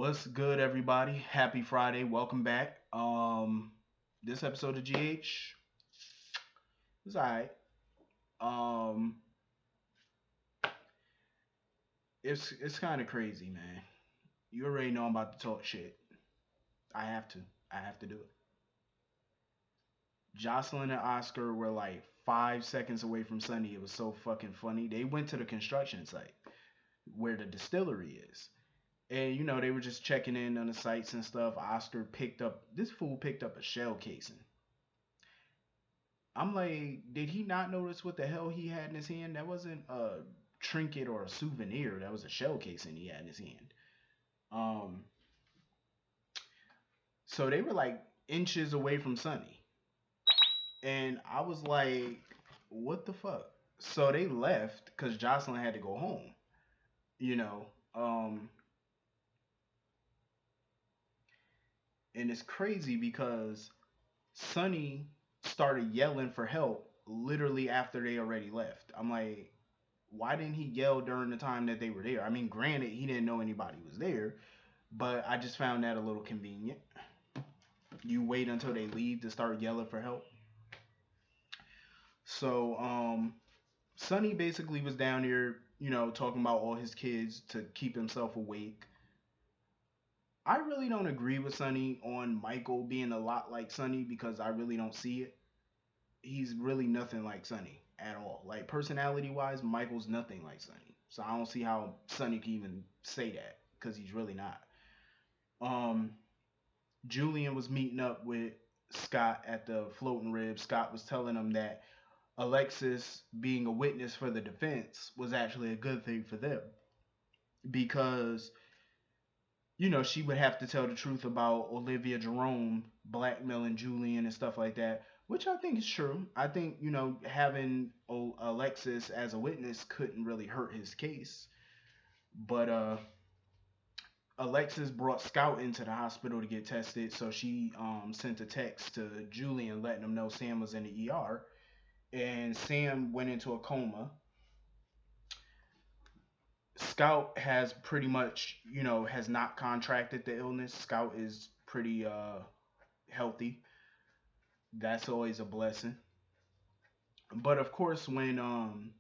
What's good, everybody? Happy Friday. Welcome back. This episode of GH is alright. Um, it's kind of crazy, man. You already know I'm about to talk shit. I have to. I have to do it. Jocelyn and Oscar were like 5 seconds away from Sunny. It was so fucking funny. They went to the construction site where the distillery is. And they were just checking in on the sites and stuff. Oscar picked up this fool picked up a shell casing. I'm like, did he not notice what the hell he had in his hand? That wasn't a trinket or a souvenir. That was a shell casing he had in his hand. Um, so they were like inches away from Sunny, and I was like, what the fuck? So they left because Jocelyn had to go home. You know, um, and it's crazy because Sunny started yelling for help literally after they already left. I'm like, why didn't he yell during the time that they were there? I mean, granted, he didn't know anybody was there, but I just found that a little convenient. You wait until they leave to start yelling for help. So, Sonny basically was down here, talking about all his kids to keep himself awake. I really don't agree with Sonny on Michael being a lot like Sonny because I really don't see it. He's really nothing like Sonny at all. Like personality wise, Michael's nothing like Sonny. So I don't see how Sonny can even say that because he's really not. Um, Julian was meeting up with Scott at the floating rib. Scott was telling him that Alexis being a witness for the defense was actually a good thing for them because she would have to tell the truth about Olivia Jerome blackmailing Julian and stuff like that, which I think is true. I think, having Alexis as a witness couldn't really hurt his case. But Alexis brought Scout into the hospital to get tested, so she sent a text to Julian letting him know Sam was in the ER, and Sam went into a coma. Scout has pretty much, has not contracted the illness. Scout is pretty healthy. That's always a blessing. But of course, when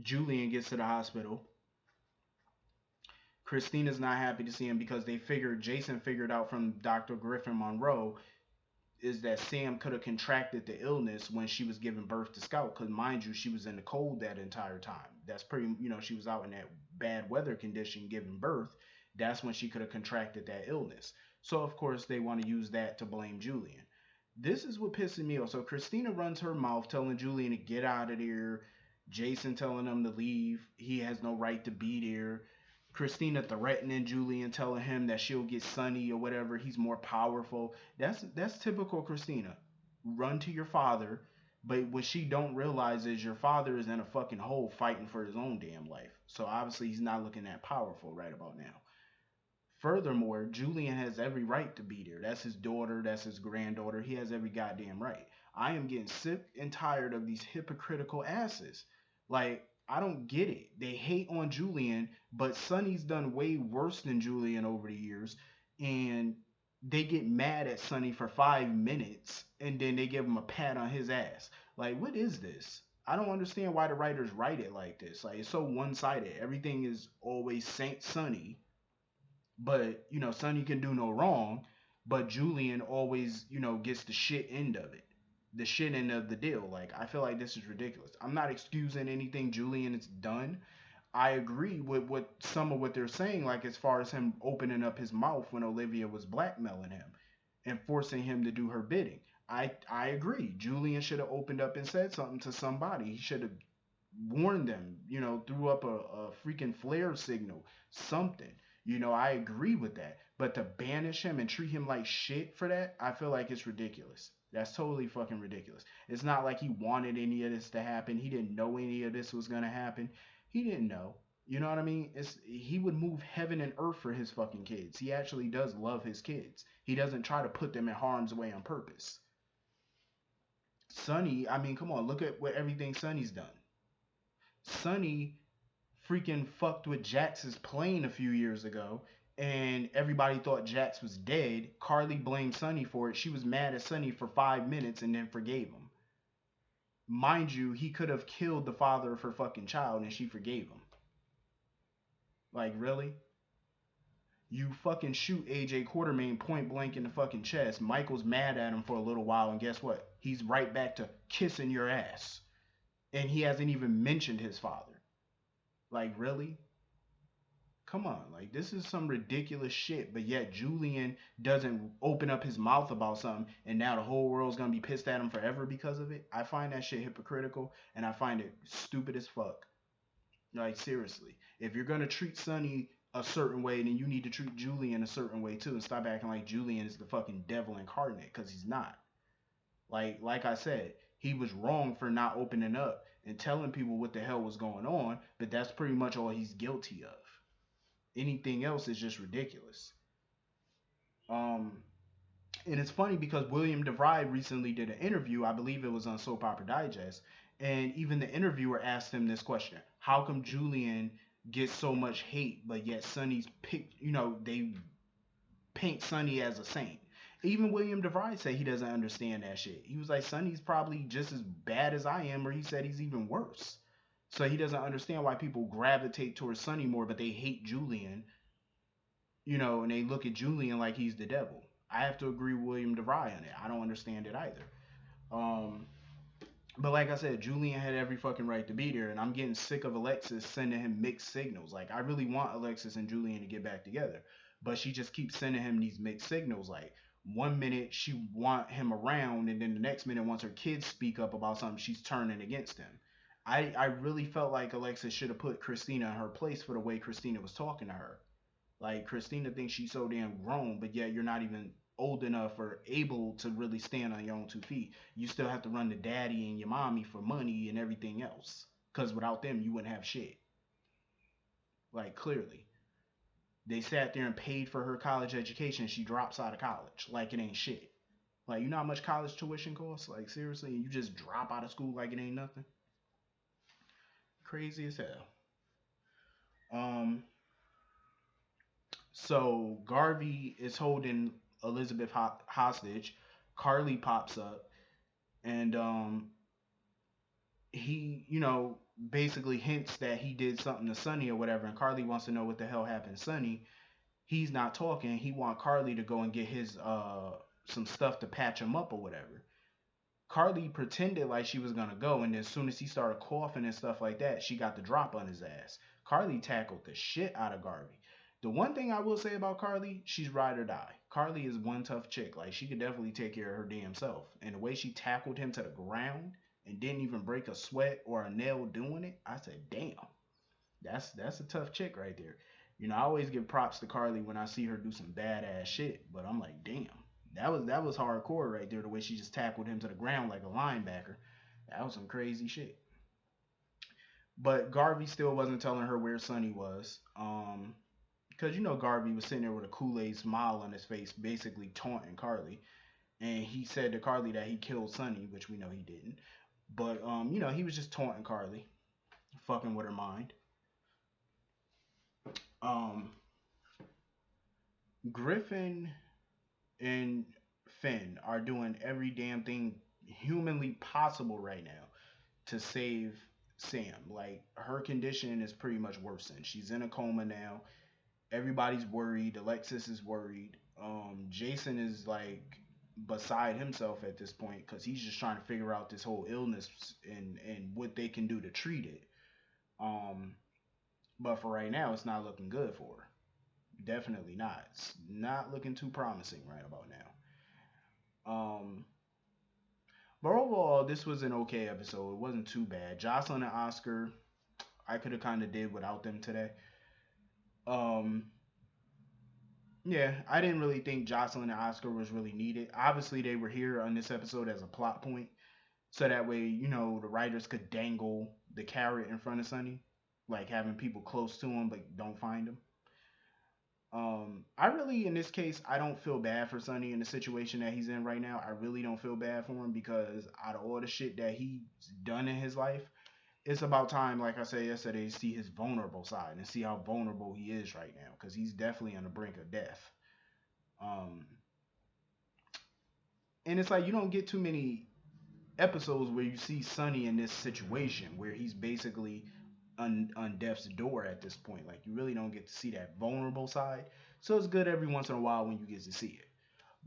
Julian gets to the hospital, Christina's not happy to see him because Jason figured out from Dr. Griffin Monroe is that Sam could have contracted the illness when she was giving birth to Scout. Because mind you, she was in the cold that entire time. That's pretty, she was out in that bad weather condition giving birth. That's when she could have contracted that illness. So of course they want to use that to blame Julian. This is what pisses me off. So Christina runs her mouth telling Julian to get out of there. Jason telling him to leave. He has no right to be there. Christina threatening Julian, telling him that she'll get Sonny or whatever. He's more powerful. That's typical Christina. Run to your father, but what she don't realize is your father is in a fucking hole fighting for his own damn life. So obviously he's not looking that powerful right about now. Furthermore, Julian has every right to be there. That's his daughter, that's his granddaughter. He has every goddamn right. I am getting sick and tired of these hypocritical asses. Like, I don't get it. They hate on Julian, but Sonny's done way worse than Julian over the years. And they get mad at Sonny for 5 minutes and then they give him a pat on his ass. Like, what is this? I don't understand why the writers write it like this. Like, it's so one sided. Everything is always Saint Sonny, but Sonny can do no wrong, but Julian always gets the shit end of it, the shit end of the deal. Like, I feel like this is ridiculous. I'm not excusing anything Julian has done. I agree with what some of what they're saying, like as far as him opening up his mouth when Olivia was blackmailing him and forcing him to do her bidding. I agree. Julian should have opened up and said something to somebody. He should have warned them, threw up a freaking flare signal, something. I agree with that. But to banish him and treat him like shit for that, I feel like it's ridiculous. That's totally fucking ridiculous. It's not like he wanted any of this to happen. He didn't know any of this was gonna happen. He didn't know. You know what I mean? He would move heaven and earth for his fucking kids. He actually does love his kids. He doesn't try to put them in harm's way on purpose. Sonny, I mean, come on, look at what everything Sonny's done. Sonny freaking fucked with Jax's plane a few years ago, and everybody thought Jax was dead. Carly blamed Sonny for it. She was mad at Sonny for 5 minutes and then forgave him. Mind you, he could have killed the father of her fucking child and she forgave him. Like, really? You fucking shoot AJ Quartermain point blank in the fucking chest. Michael's mad at him for a little while, and guess what? He's right back to kissing your ass. And he hasn't even mentioned his father. Like, really? Come on, like this is some ridiculous shit, but yet Julian doesn't open up his mouth about something, and now the whole world's gonna be pissed at him forever because of it. I find that shit hypocritical, and I find it stupid as fuck. Like seriously, if you're gonna treat Sonny a certain way, then you need to treat Julian a certain way too, and stop acting like Julian is the fucking devil incarnate, because he's not. Like I said, he was wrong for not opening up and telling people what the hell was going on, but that's pretty much all he's guilty of. Anything else is just ridiculous. Um, and it's funny because William DeVry recently did an interview. I believe it was on Soap Opera Digest, and even the interviewer asked him this question: how come Julian gets so much hate, but yet Sonny's picked? They paint Sonny as a saint. Even William DeVry said he doesn't understand that shit. He was like, Sonny's probably just as bad as I am, or he said he's even worse. So he doesn't understand why people gravitate towards Sonny more, but they hate Julian, and they look at Julian like he's the devil. I have to agree with William DeVry on it. I don't understand it either. Um, but like I said, Julian had every fucking right to be there, and I'm getting sick of Alexis sending him mixed signals. Like I really want Alexis and Julian to get back together, but she just keeps sending him these mixed signals. Like one minute she want him around, and then the next minute, once her kids speak up about something, she's turning against him. I really felt like Alexis should have put Christina in her place for the way Christina was talking to her. Like Christina thinks she's so damn grown, but yet you're not even old enough or able to really stand on your own 2 feet. You still have to run to daddy and your mommy for money and everything else. Cause without them, you wouldn't have shit. Like clearly, they sat there and paid for her college education. She drops out of college like it ain't shit. Like you know how much college tuition costs? Like seriously, you just drop out of school like it ain't nothing. Crazy as hell. Um, So Garvey is holding Elizabeth hostage. Carly pops up, and he, basically hints that he did something to Sonny or whatever. And Carly wants to know what the hell happened to Sonny. He's not talking. He want Carly to go and get his some stuff to patch him up or whatever. Carly pretended like she was gonna go, and as soon as he started coughing and stuff like that, she got the drop on his ass. Carly tackled the shit out of Garvey. The one thing I will say about Carly, she's ride or die. Carly is one tough chick. Like she could definitely take care of her damn self. And the way she tackled him to the ground and didn't even break a sweat or a nail doing it, I said, damn, that's a tough chick right there. I always give props to Carly when I see her do some badass shit, but I'm like, damn, that was hardcore right there. The way she just tackled him to the ground like a linebacker, that was some crazy shit. But Garvey still wasn't telling her where Sonny was. Because Garvey was sitting there with a Kool-Aid smile on his face, basically taunting Carly, and he said to Carly that he killed Sonny, which we know he didn't. But he was just taunting Carly, fucking with her mind. Um, Griffin and Finn are doing every damn thing humanly possible right now to save Sam. Like her condition is pretty much worsened. She's in a coma now. Everybody's worried. Alexis is worried. Jason is like beside himself at this point because he's just trying to figure out this whole illness and what they can do to treat it. Um, but for right now, it's not looking good for her. Definitely not. It's not looking too promising right about now. But overall, this was an okay episode. It wasn't too bad. Jocelyn and Oscar, I could have kind of did without them today. Um, yeah, I didn't really think Jocelyn and Oscar was really needed. Obviously, they were here on this episode as a plot point, so that way, the writers could dangle the carrot in front of Sonny, like having people close to him but don't find him. I really, in this case, I don't feel bad for Sonny in the situation that he's in right now. I really don't feel bad for him because out of all the shit that he's done in his life, it's about time, like I said yesterday, to see his vulnerable side and see how vulnerable he is right now, because he's definitely on the brink of death. Um, and it's like you don't get too many episodes where you see Sonny in this situation where he's basically on death's door at this point. Like you really don't get to see that vulnerable side. So it's good every once in a while when you get to see it.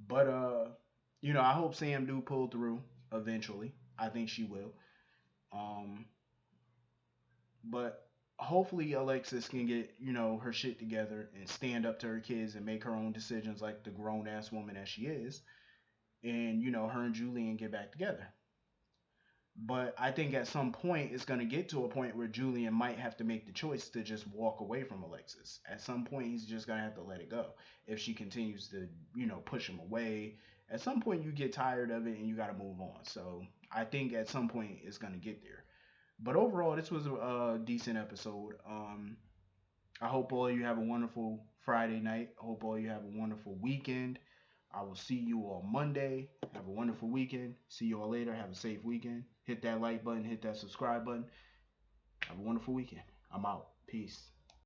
But I hope Sam do pull through eventually. I think she will. Um, but hopefully Alexis can get, her shit together and stand up to her kids and make her own decisions like the grown ass woman that she is. And, her and Julian get back together. But I think at some point it's going to get to a point where Julian might have to make the choice to just walk away from Alexis. At some point he's just going to have to let it go. If she continues to, push him away, at some point you get tired of it and you got to move on. So I think at some point it's going to get there. But overall, this was a decent episode. I hope all of you have a wonderful Friday night. I hope all of you have a wonderful weekend. I will see you all Monday. Have a wonderful weekend. See you all later. Have a safe weekend. Hit that like button, hit that subscribe button. Have a wonderful weekend. I'm out. Peace.